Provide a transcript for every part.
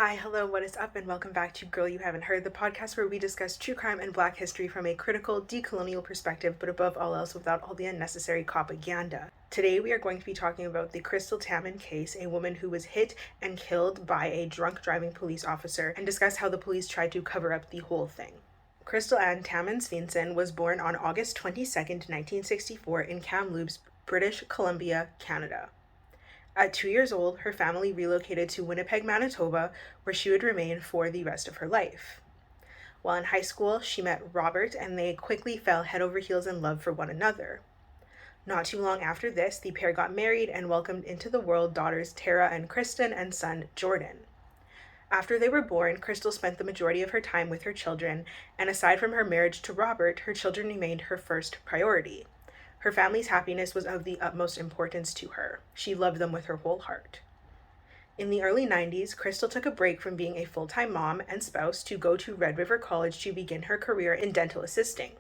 Hi, hello, what is up, and welcome back to Girl You Haven't Heard, the podcast where we discuss true crime and Black history from a critical, decolonial perspective, but above all else without all the unnecessary propaganda. Today we are going to be talking about the Crystal Taman case, a woman who was hit and killed by a drunk driving police officer, and discuss how the police tried to cover up the whole thing. Crystal Ann Taman Svensson was born on August 22nd, 1964 in Kamloops, British Columbia, Canada. At 2 years old, her family relocated to Winnipeg, Manitoba, where she would remain for the rest of her life. While in high school, she met Robert, and they quickly fell head over heels in love for one another. Not too long after this, the pair got married and welcomed into the world daughters Tara and Kristen and son Jordan. After they were born, Crystal spent the majority of her time with her children, and aside from her marriage to Robert, her children remained her first priority. Her family's happiness was of the utmost importance to her. She loved them with her whole heart. In the early 90s, Crystal took a break from being a full-time mom and spouse to go to Red River College to begin her career in dental assisting.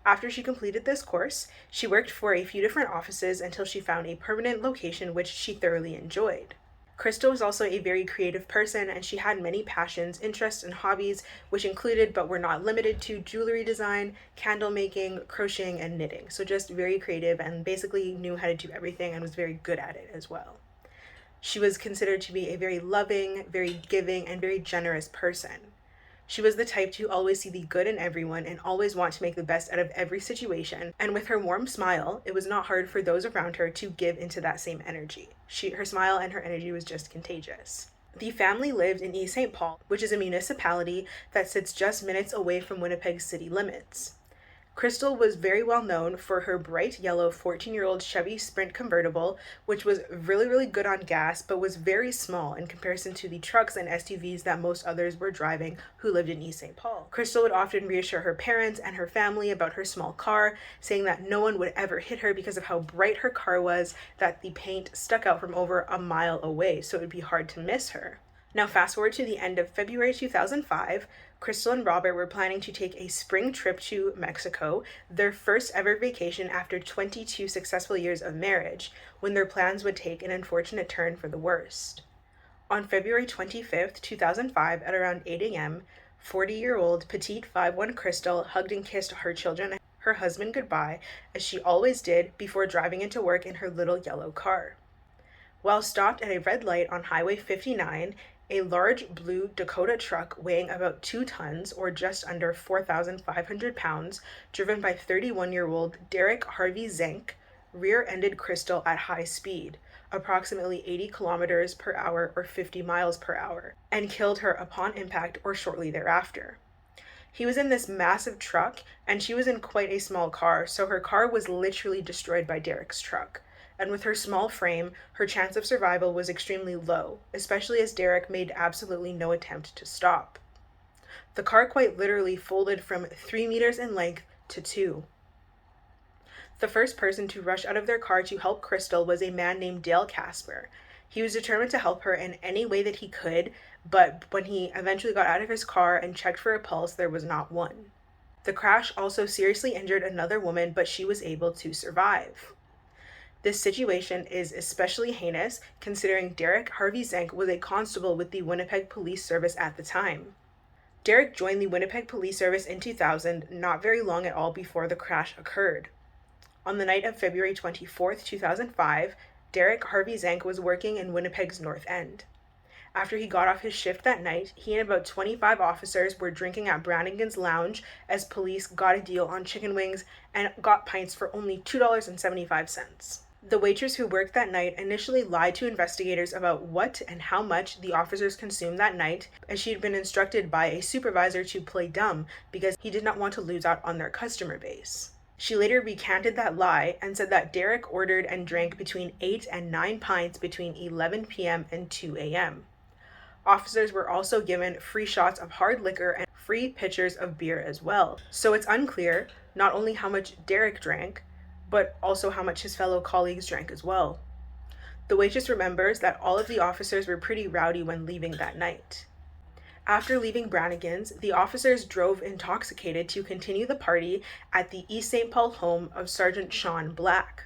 After she completed this course, she worked for a few different offices until she found a permanent location which she thoroughly enjoyed. Crystal was also a very creative person, and she had many passions, interests, and hobbies, which included but were not limited to jewelry design, candle making, crocheting, and knitting. So just very creative and basically knew how to do everything and was very good at it as well. She was considered to be a very loving, very giving, and very generous person. She was the type to always see the good in everyone and always want to make the best out of every situation, and with her warm smile, it was not hard for those around her to give into that same energy. Her smile and her energy was just contagious. The family lived in East St. Paul, which is a municipality that sits just minutes away from Winnipeg's city limits. Crystal was very well known for her bright yellow 14-year-old Chevy Sprint convertible, which was really good on gas, but was very small in comparison to the trucks and SUVs that most others were driving who lived in East St. Paul. Crystal would often reassure her parents and her family about her small car, saying that no one would ever hit her because of how bright her car was, that the paint stuck out from over a mile away, so it would be hard to miss her. Now fast forward to the end of February 2005, Crystal and Robert were planning to take a spring trip to Mexico, their first ever vacation after 22 successful years of marriage, when their plans would take an unfortunate turn for the worst. On February 25th, 2005, at around 8 a.m., 40-year-old petite 5'1" Crystal hugged and kissed her children and her husband goodbye, as she always did, before driving into work in her little yellow car. While stopped at a red light on Highway 59, a large blue Dakota truck weighing about 2 tons, or just under 4,500 pounds, driven by 31-year-old Derek Harvey-Zenk, rear-ended Crystal at high speed, approximately 80 kilometers per hour or 50 miles per hour, and killed her upon impact or shortly thereafter. He was in this massive truck, and she was in quite a small car, so her car was literally destroyed by Derek's truck. And with her small frame, her chance of survival was extremely low, especially as Derek made absolutely no attempt to stop. The car quite literally folded from 3 meters in length to 2. The first person to rush out of their car to help Crystal was a man named Dale Casper. He was determined to help her in any way that he could, but when he eventually got out of his car and checked for a pulse, there was not one. The crash also seriously injured another woman, but she was able to survive. This situation is especially heinous considering Derek Harvey-Zenk was a constable with the Winnipeg Police Service at the time. Derek joined the Winnipeg Police Service in 2000, not very long at all before the crash occurred. On the night of February 24th, 2005, Derek Harvey-Zenk was working in Winnipeg's North End. After he got off his shift that night, he and about 25 officers were drinking at Brannigan's Lounge as police got a deal on chicken wings and got pints for only $2.75. The waitress who worked that night initially lied to investigators about what and how much the officers consumed that night, as she had been instructed by a supervisor to play dumb because he did not want to lose out on their customer base. She later recanted that lie and said that Derek ordered and drank between 8 and 9 pints between 11 p.m. and 2 a.m. Officers were also given free shots of hard liquor and free pitchers of beer as well. So it's unclear not only how much Derek drank, but also how much his fellow colleagues drank as well. The waitress remembers that all of the officers were pretty rowdy when leaving that night. After leaving Brannigan's, the officers drove intoxicated to continue the party at the East St. Paul home of Sergeant Sean Black.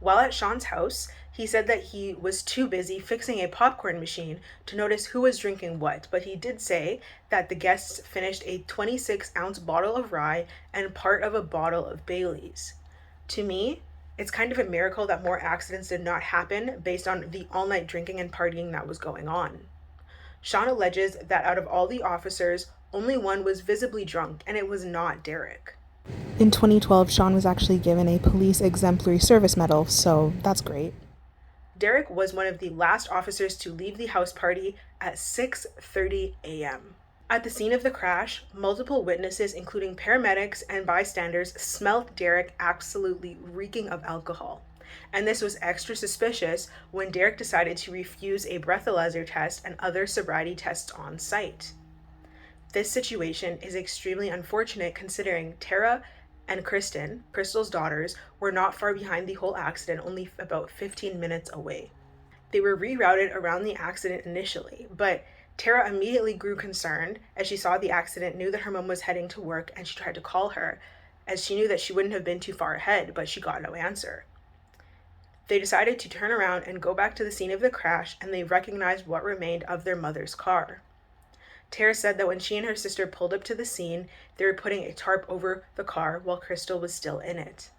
While at Sean's house, he He said that he was too busy fixing a popcorn machine to notice who was drinking what, but he did say that the guests finished a 26-ounce bottle of rye and part of a bottle of Bailey's. To me, it's kind of a miracle that more accidents did not happen based on the all-night drinking and partying that was going on. Sean alleges that out of all the officers, only one was visibly drunk, and it was not Derek. In 2012, Sean was actually given a Police Exemplary Service Medal, so that's great. Derek was one of the last officers to leave the house party at 6:30 a.m. At the scene of the crash, multiple witnesses, including paramedics and bystanders, smelled Derek absolutely reeking of alcohol. And this was extra suspicious when Derek decided to refuse a breathalyzer test and other sobriety tests on site. This situation is extremely unfortunate considering Tara and Kristen, Crystal's daughters, were not far behind the whole accident, only about 15 minutes away. They were rerouted around the accident initially, but Tara immediately grew concerned as she saw the accident, knew that her mom was heading to work, and she tried to call her, as she knew that she wouldn't have been too far ahead, but she got no answer. They decided to turn around and go back to the scene of the crash, and they recognized what remained of their mother's car. Tara said that when she and her sister pulled up to the scene, they were putting a tarp over the car while Crystal was still in it.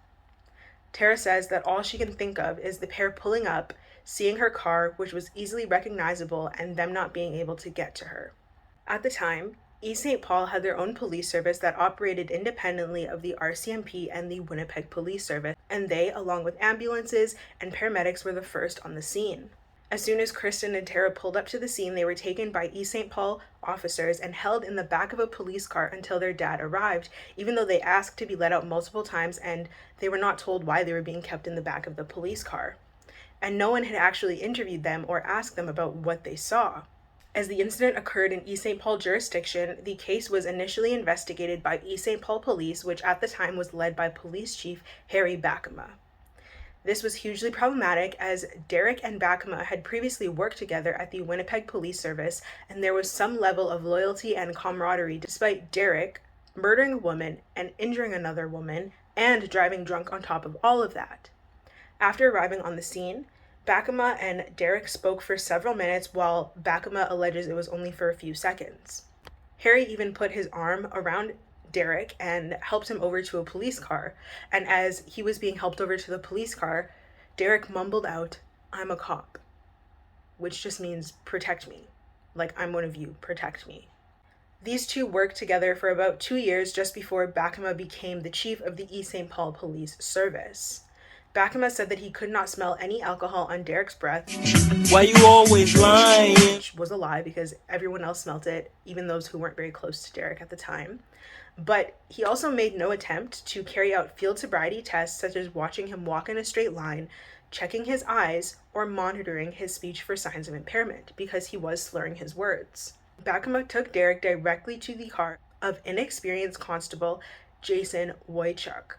Tara says that all she can think of is the pair pulling up, seeing her car, which was easily recognizable, and them not being able to get to her. At the time, East St. Paul had their own police service that operated independently of the RCMP and the Winnipeg Police Service, and they, along with ambulances and paramedics, were the first on the scene. As soon as Kristen and Tara pulled up to the scene, they were taken by East St. Paul officers and held in the back of a police car until their dad arrived, even though they asked to be let out multiple times and they were not told why they were being kept in the back of the police car. And no one had actually interviewed them or asked them about what they saw. As the incident occurred in East St. Paul jurisdiction, the case was initially investigated by East St. Paul Police, which at the time was led by Police Chief Harry Bakema. This was hugely problematic as Derek and Bakema had previously worked together at the Winnipeg Police Service, and there was some level of loyalty and camaraderie despite Derek murdering a woman and injuring another woman and driving drunk on top of all of that. After arriving on the scene, Bakema and Derek spoke for several minutes while Bakema alleges it was only for a few seconds. Harry even put his arm around Derek and helped him over to a police car, and as he was being helped over to the police car, Derek mumbled out, "I'm a cop," which just means protect me. Like, I'm one of you, protect me. These two worked together for about 2 years just before Bakema became the chief of the East St. Paul Police Service. Bakema said that he could not smell any alcohol on Derek's breath. Why you always lying? Which was a lie because everyone else smelt it, even those who weren't very close to Derek at the time. But he also made no attempt to carry out field sobriety tests such as watching him walk in a straight line, checking his eyes, or monitoring his speech for signs of impairment because he was slurring his words. Bakema took Derek directly to the car of inexperienced constable Jason Wojciech.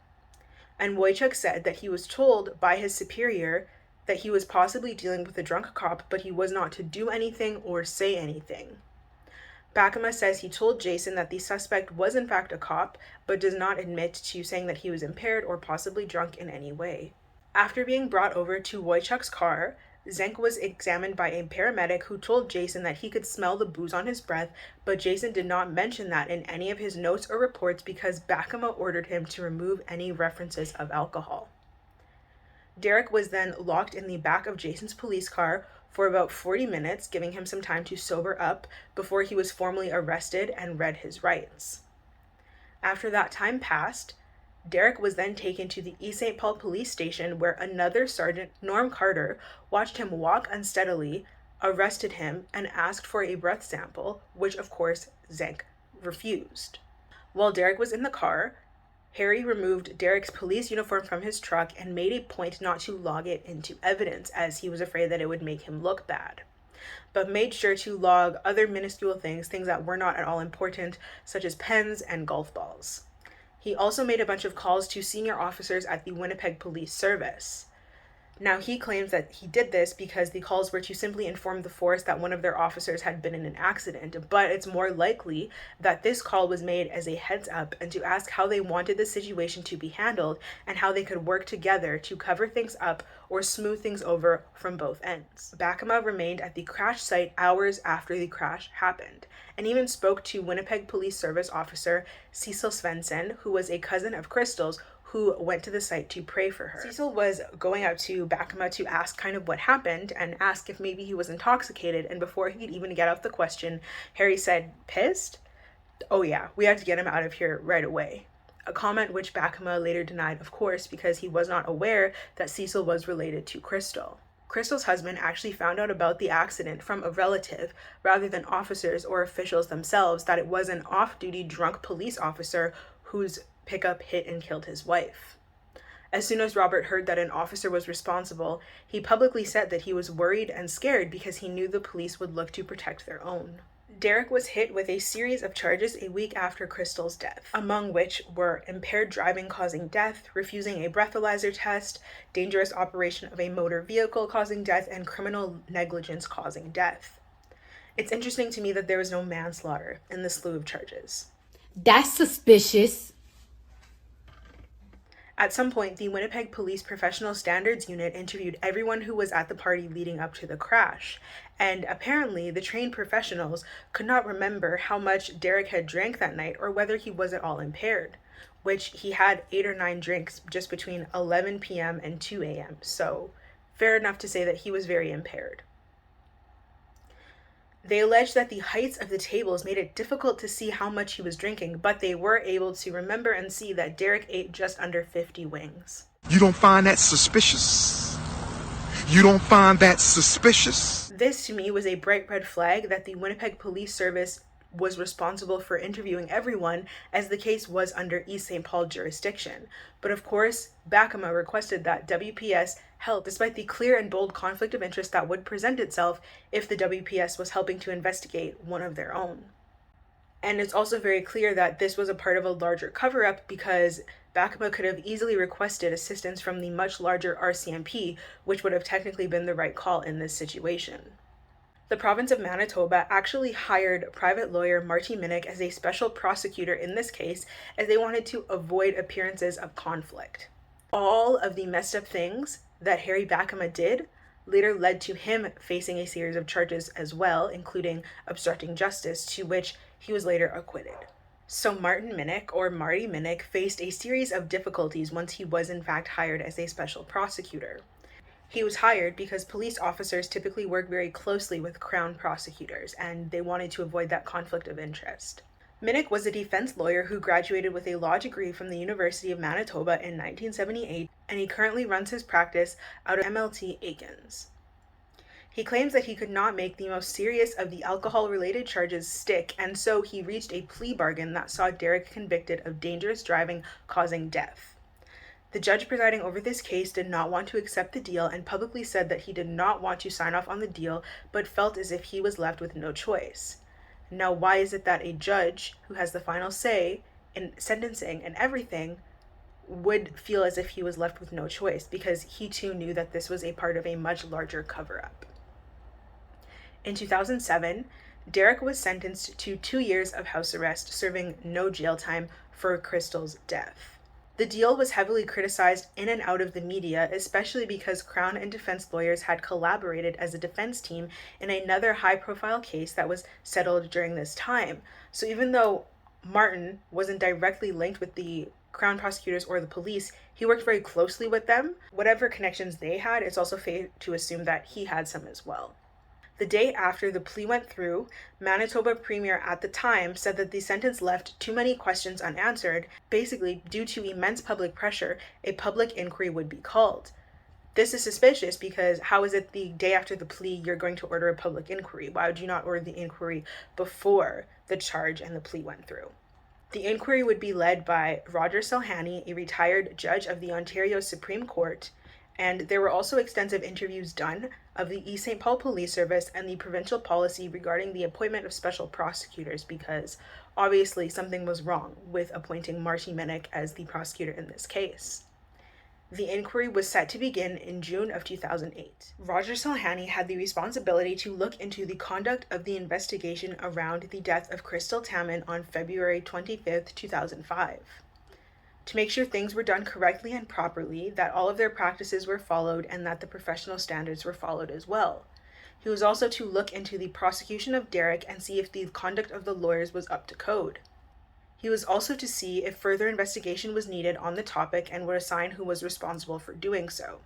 And Wojciech said that he was told by his superior that he was possibly dealing with a drunk cop, but he was not to do anything or say anything. Bakema says he told Jason that the suspect was in fact a cop, but does not admit to saying that he was impaired or possibly drunk in any way. After being brought over to Wojciech's car, Zenk was examined by a paramedic who told Jason that he could smell the booze on his breath, but Jason did not mention that in any of his notes or reports because Bakema ordered him to remove any references of alcohol. Derek was then locked in the back of Jason's police car for about 40 minutes, giving him some time to sober up before he was formally arrested and read his rights. After that time passed, Derek was then taken to the East St. Paul police station where another Sergeant, Norm Carter, watched him walk unsteadily, arrested him, and asked for a breath sample, which of course Zenk refused. While Derek was in the car, Harry removed Derek's police uniform from his truck and made a point not to log it into evidence as he was afraid that it would make him look bad, but made sure to log other minuscule things that were not at all important, such as pens and golf balls. He also made a bunch of calls to senior officers at the Winnipeg Police Service. Now, he claims that he did this because the calls were to simply inform the force that one of their officers had been in an accident, but it's more likely that this call was made as a heads up and to ask how they wanted the situation to be handled and how they could work together to cover things up or smooth things over from both ends. Bakema remained at the crash site hours after the crash happened and even spoke to Winnipeg Police Service officer Cecil Svensson, who was a cousin of Crystal's, who went to the site to pray for her. Cecil was going out to Bakema to ask kind of what happened and ask if maybe he was intoxicated, and before he could even get out the question, Harry said, "Pissed? Oh yeah, we have to get him out of here right away." A comment which Bakema later denied, of course, because he was not aware that Cecil was related to Crystal. Crystal's husband actually found out about the accident from a relative rather than officers or officials themselves, that it was an off-duty drunk police officer whose pickup hit and killed his wife. As soon as Robert heard that an officer was responsible, he publicly said that he was worried and scared because he knew the police would look to protect their own. Derek was hit with a series of charges a week after Crystal's death, among which were impaired driving causing death, refusing a breathalyzer test, dangerous operation of a motor vehicle causing death, and criminal negligence causing death. It's interesting to me that there was no manslaughter in the slew of charges. That's suspicious. At some point, the Winnipeg Police Professional Standards Unit interviewed everyone who was at the party leading up to the crash, and apparently the trained professionals could not remember how much Derek had drank that night or whether he was at all impaired, which he had 8 or 9 drinks just between 11 p.m. and 2 a.m., so fair enough to say that he was very impaired. They alleged that the heights of the tables made it difficult to see how much he was drinking, but they were able to remember and see that Derek ate just under 50 wings. You don't find that suspicious? You don't find that suspicious? This, to me, was a bright red flag that the Winnipeg Police Service was responsible for interviewing everyone, as the case was under East St. Paul jurisdiction. But of course, Bakema requested that WPS help, despite the clear and bold conflict of interest that would present itself if the WPS was helping to investigate one of their own. And it's also very clear that this was a part of a larger cover-up, because Bakema could have easily requested assistance from the much larger RCMP, which would have technically been the right call in this situation. The province of Manitoba actually hired private lawyer Marty Minuk as a special prosecutor in this case, as they wanted to avoid appearances of conflict. All of the messed up things that Harry Bakema did later led to him facing a series of charges as well, including obstructing justice, to which he was later acquitted. So Marty Minuk faced a series of difficulties once he was in fact hired as a special prosecutor. He was hired because police officers typically work very closely with Crown prosecutors, and they wanted to avoid that conflict of interest. Minuk was a defense lawyer who graduated with a law degree from the University of Manitoba in 1978, and he currently runs his practice out of MLT Aikens. He claims that he could not make the most serious of the alcohol-related charges stick, and so he reached a plea bargain that saw Derek convicted of dangerous driving causing death. The judge presiding over this case did not want to accept the deal and publicly said that he did not want to sign off on the deal, but felt as if he was left with no choice. Now, why is it that a judge who has the final say in sentencing and everything would feel as if he was left with no choice? Because he too knew that this was a part of a much larger cover-up. In 2007, Derek was sentenced to 2 years of house arrest, serving no jail time for Crystal's death. The deal was heavily criticized in and out of the media, especially because Crown and defense lawyers had collaborated as a defense team in another high-profile case that was settled during this time. So even though Martin wasn't directly linked with the Crown prosecutors or the police, he worked very closely with them. Whatever connections they had, it's also fair to assume that he had some as well. The day after the plea went through, Manitoba Premier at the time said that the sentence left too many questions unanswered. Basically, due to immense public pressure, a public inquiry would be called. This is suspicious because how is it the day after the plea you're going to order a public inquiry? Why would you not order the inquiry before the charge and the plea went through? The inquiry would be led by Roger Selhany, a retired judge of the Ontario Supreme Court, and there were also extensive interviews done of the East St. Paul Police Service and the provincial policy regarding the appointment of special prosecutors, because obviously something was wrong with appointing Marty Minuk as the prosecutor in this case. The inquiry was set to begin in June of 2008. Roger Salhani had the responsibility to look into the conduct of the investigation around the death of Crystal Taman on February 25th, 2005. To make sure things were done correctly and properly, that all of their practices were followed, and that the professional standards were followed as well. He was also to look into the prosecution of Derek and see if the conduct of the lawyers was up to code. He was also to see if further investigation was needed on the topic and would assign who was responsible for doing so.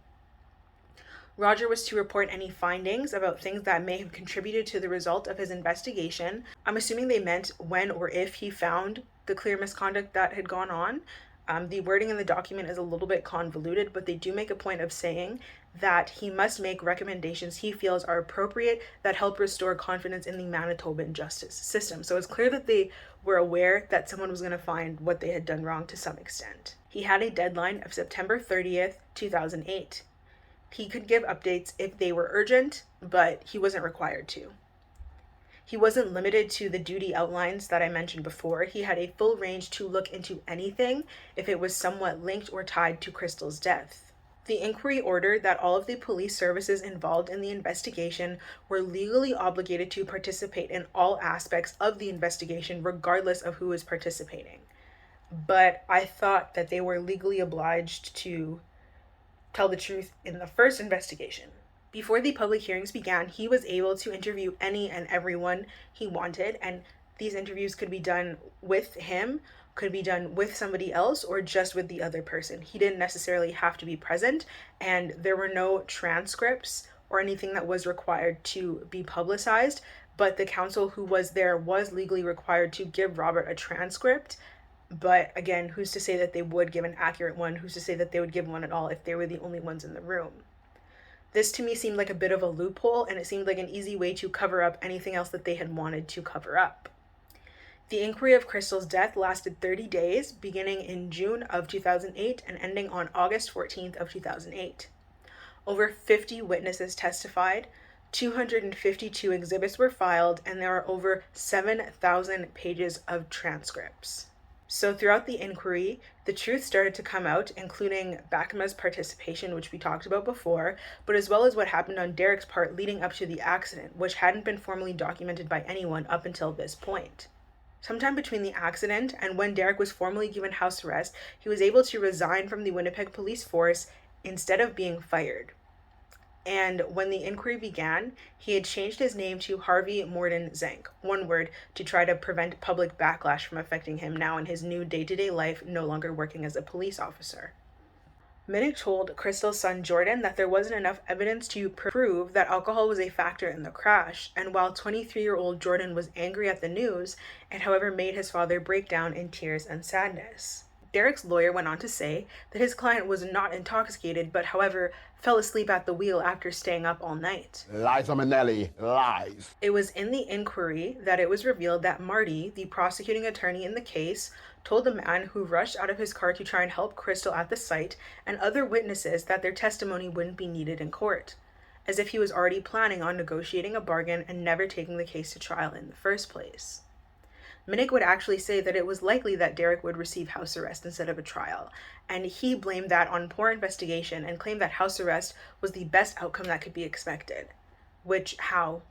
Roger was to report any findings about things that may have contributed to the result of his investigation. I'm assuming they meant when or if he found the clear misconduct that had gone on. The wording in the document is a little bit convoluted, but they do make a point of saying that he must make recommendations he feels are appropriate that help restore confidence in the Manitoban justice system. So it's clear that they were aware that someone was going to find what they had done wrong to some extent. He had a deadline of September 30th, 2008. He could give updates if they were urgent, but he wasn't required to. He wasn't limited to the duty outlines that I mentioned before. He had a full range to look into anything if it was somewhat linked or tied to Crystal's death. The inquiry ordered that all of the police services involved in the investigation were legally obligated to participate in all aspects of the investigation, regardless of who was participating. But I thought that they were legally obliged to tell the truth in the first investigation. Before the public hearings began, he was able to interview any and everyone he wanted, and these interviews could be done with him, could be done with somebody else, or just with the other person. He didn't necessarily have to be present, and there were no transcripts or anything that was required to be publicized, but the counsel who was there was legally required to give Robert a transcript. But again, who's to say that they would give an accurate one? Who's to say that they would give one at all if they were the only ones in the room? This to me seemed like a bit of a loophole, and it seemed like an easy way to cover up anything else that they had wanted to cover up. The inquiry of Crystal's death lasted 30 days, beginning in June of 2008 and ending on August 14th of 2008. Over 50 witnesses testified, 252 exhibits were filed, and there are over 7,000 pages of transcripts. So throughout the inquiry, the truth started to come out, including Bakema's participation, which we talked about before, but as well as what happened on Derek's part leading up to the accident, which hadn't been formally documented by anyone up until this point. Sometime between the accident and when Derek was formally given house arrest, he was able to resign from the Winnipeg Police Force instead of being fired. And when the inquiry began, he had changed his name to HarveyMordenZenk, one word, to try to prevent public backlash from affecting him now in his new day-to-day life, no longer working as a police officer. Minuk told Crystal's son Jordan that there wasn't enough evidence to prove that alcohol was a factor in the crash, and while 23-year-old Jordan was angry at the news, it however made his father break down in tears and sadness. Derek's lawyer went on to say that his client was not intoxicated, but however fell asleep at the wheel after staying up all night. Liza Minnelli, lies. It was in the inquiry that it was revealed that Marty, the prosecuting attorney in the case, told the man who rushed out of his car to try and help Crystal at the site and other witnesses that their testimony wouldn't be needed in court, as if he was already planning on negotiating a bargain and never taking the case to trial in the first place. Minuk would actually say that it was likely that Derek would receive house arrest instead of a trial, and he blamed that on poor investigation and claimed that house arrest was the best outcome that could be expected. Which, how?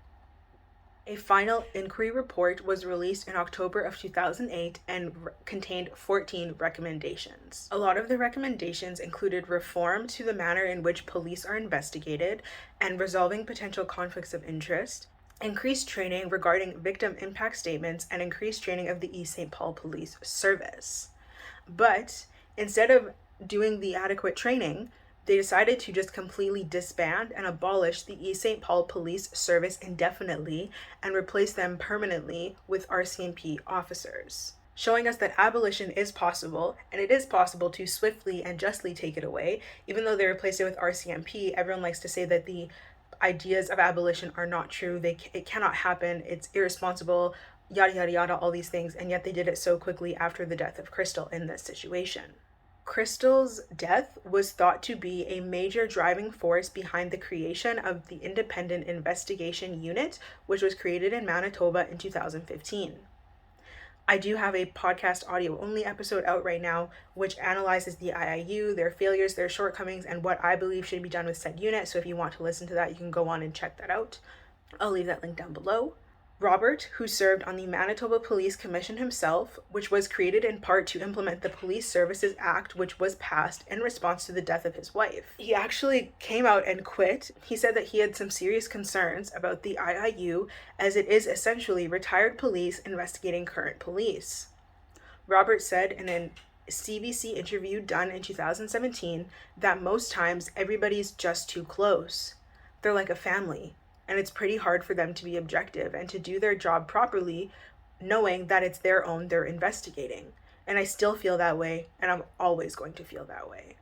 A final inquiry report was released in October of 2008 and contained 14 recommendations. A lot of the recommendations included reform to the manner in which police are investigated and resolving potential conflicts of interest, increased training regarding victim impact statements, and increased training of the East St. Paul Police Service. But instead of doing the adequate training, they decided to just completely disband and abolish the East St. Paul Police Service indefinitely and replace them permanently with RCMP officers, showing us that abolition is possible, and it is possible to swiftly and justly take it away. Even though they replaced it with RCMP, everyone likes to say that the ideas of abolition are not true, it cannot happen, it's irresponsible, yada yada yada, all these things, and yet they did it so quickly after the death of Crystal in this situation. Crystal's death was thought to be a major driving force behind the creation of the Independent Investigation Unit, which was created in Manitoba in 2015. I do have a podcast audio only episode out right now, which analyzes the IIU, their failures, their shortcomings, and what I believe should be done with said unit. So if you want to listen to that, you can go on and check that out. I'll leave that link down below. Robert, who served on the Manitoba Police Commission himself, which was created in part to implement the Police Services Act, which was passed in response to the death of his wife. He actually came out and quit. He said that he had some serious concerns about the IIU, as it is essentially retired police investigating current police. Robert said in a CBC interview done in 2017 that most times everybody's just too close. They're like a family. And it's pretty hard for them to be objective and to do their job properly, knowing that it's their own they're investigating. And I still feel that way, and I'm always going to feel that way.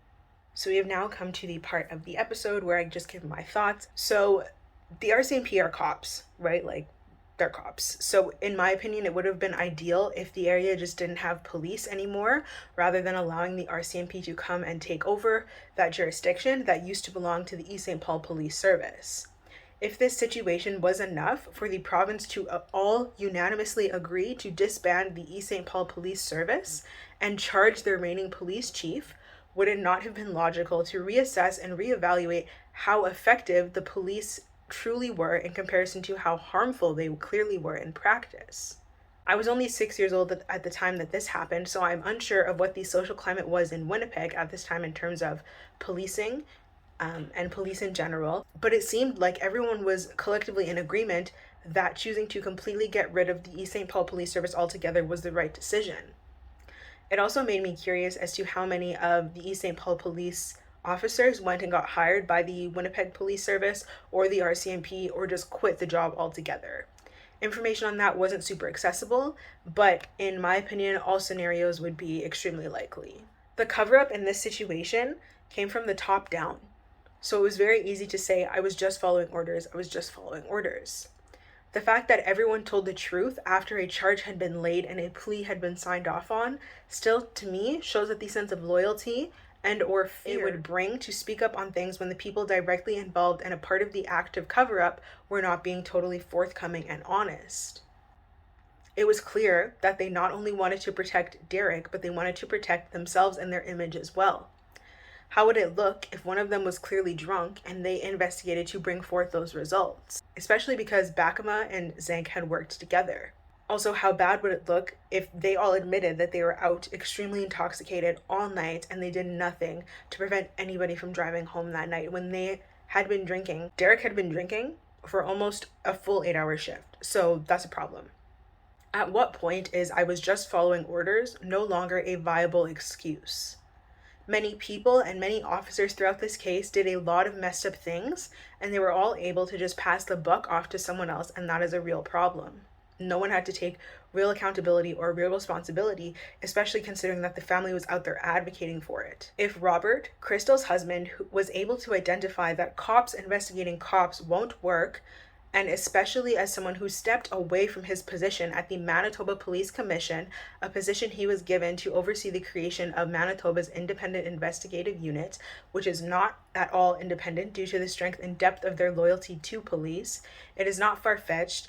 So we have now come to the part of the episode where I just give my thoughts. So the RCMP are cops, right? Like, they're cops. So in my opinion, it would have been ideal if the area just didn't have police anymore, rather than allowing the RCMP to come and take over that jurisdiction that used to belong to the East St. Paul Police Service. If this situation was enough for the province to all unanimously agree to disband the East St. Paul Police Service and charge the remaining police chief, would it not have been logical to reassess and reevaluate how effective the police truly were in comparison to how harmful they clearly were in practice? I was only 6 years old at the time that this happened, so I'm unsure of what the social climate was in Winnipeg at this time in terms of policing and police in general, but it seemed like everyone was collectively in agreement that choosing to completely get rid of the East St. Paul Police Service altogether was the right decision. It also made me curious as to how many of the East St. Paul police officers went and got hired by the Winnipeg Police Service or the RCMP, or just quit the job altogether. Information on that wasn't super accessible, but in my opinion, all scenarios would be extremely likely. The cover-up in this situation came from the top down. So it was very easy to say, I was just following orders, I was just following orders. The fact that everyone told the truth after a charge had been laid and a plea had been signed off on, still to me shows that the sense of loyalty and or fear it would bring to speak up on things when the people directly involved and a part of the active cover-up were not being totally forthcoming and honest. It was clear that they not only wanted to protect Derek, but they wanted to protect themselves and their image as well. How would it look if one of them was clearly drunk and they investigated to bring forth those results? Especially because Bakema and Zenk had worked together. Also, how bad would it look if they all admitted that they were out extremely intoxicated all night and they did nothing to prevent anybody from driving home that night when they had been drinking? Derek had been drinking for almost a full 8-hour shift, so that's a problem. At what point is I was just following orders no longer a viable excuse? Many people and many officers throughout this case did a lot of messed up things, and they were all able to just pass the buck off to someone else, and that is a real problem. No one had to take real accountability or real responsibility, especially considering that the family was out there advocating for it. If Robert, Crystal's husband, was able to identify that cops investigating cops won't work, and especially as someone who stepped away from his position at the Manitoba Police Commission, a position he was given to oversee the creation of Manitoba's Independent Investigative Unit, which is not at all independent due to the strength and depth of their loyalty to police, it is not far-fetched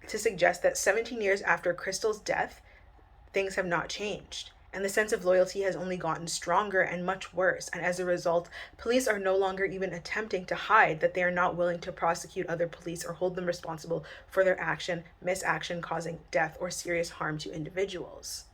to suggest that 17 years after Crystal's death, things have not changed. And the sense of loyalty has only gotten stronger and much worse. And as a result, police are no longer even attempting to hide that they are not willing to prosecute other police or hold them responsible for their misaction causing death or serious harm to individuals.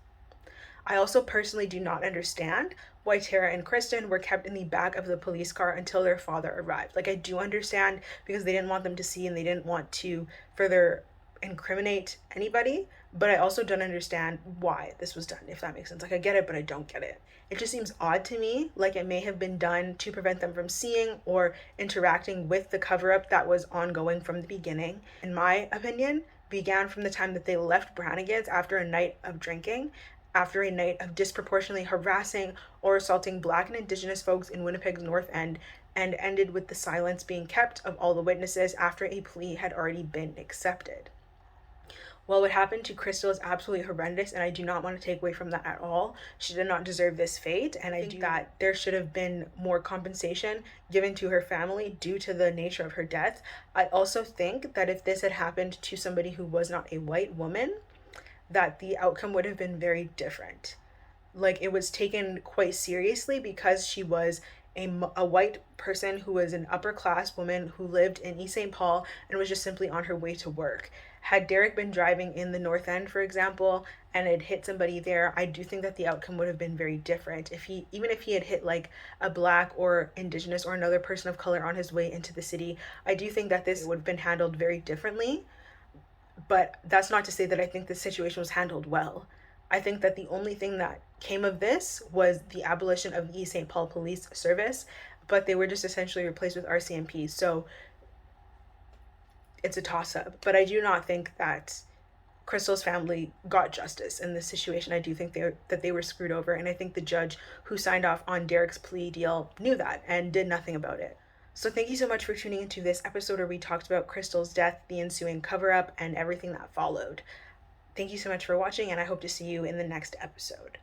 I also personally do not understand why Tara and Kristen were kept in the back of the police car until their father arrived. Like, I do understand because they didn't want them to see and they didn't want to further incriminate anybody, but I also don't understand why this was done, if that makes sense. Like, I get it, but I don't get it. It just seems odd to me, like it may have been done to prevent them from seeing or interacting with the cover-up that was ongoing from the beginning. In my opinion, began from the time that they left Brannigan's after a night of drinking, after a night of disproportionately harassing or assaulting Black and Indigenous folks in Winnipeg's North End, and ended with the silence being kept of all the witnesses after a plea had already been accepted. While what happened to Crystal is absolutely horrendous, and I do not want to take away from that at all, she did not deserve this fate, and I think that there should have been more compensation given to her family due to the nature of her death. I also think that if this had happened to somebody who was not a white woman, that the outcome would have been very different. Like, it was taken quite seriously because she was a white person who was an upper class woman who lived in East St. Paul and was just simply on her way to work. Had Derek been driving in the North End, for example, and had hit somebody there, I do think that the outcome would have been very different. Even if he had hit like a Black or Indigenous or another person of color on his way into the city, I do think that this would have been handled very differently. But that's not to say that I think the situation was handled well. I think that the only thing that came of this was the abolition of the East St. Paul Police Service, but they were just essentially replaced with RCMP. So it's a toss-up. But I do not think that Crystal's family got justice in this situation. I do think that they were screwed over, and I think the judge who signed off on Derek's plea deal knew that and did nothing about it. So thank you so much for tuning into this episode where we talked about Crystal's death, the ensuing cover-up, and everything that followed. Thank you so much for watching, and I hope to see you in the next episode.